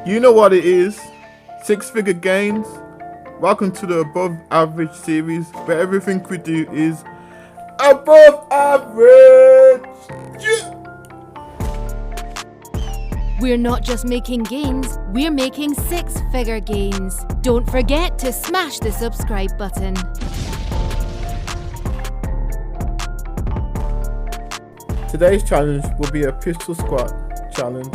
You know what it is. Six-figure gains. Welcome to the Above Average series, where everything we do is above average. Yeah. We're not just making gains, we're making six-figure gains. Don't forget to smash the subscribe button. Today's challenge will be a pistol squat challenge.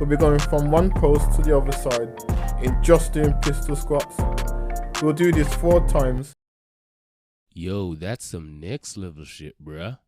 We'll be going from one post to the other side in just doing pistol squats. We'll do this 4 times. Yo, that's some next level shit, bruh.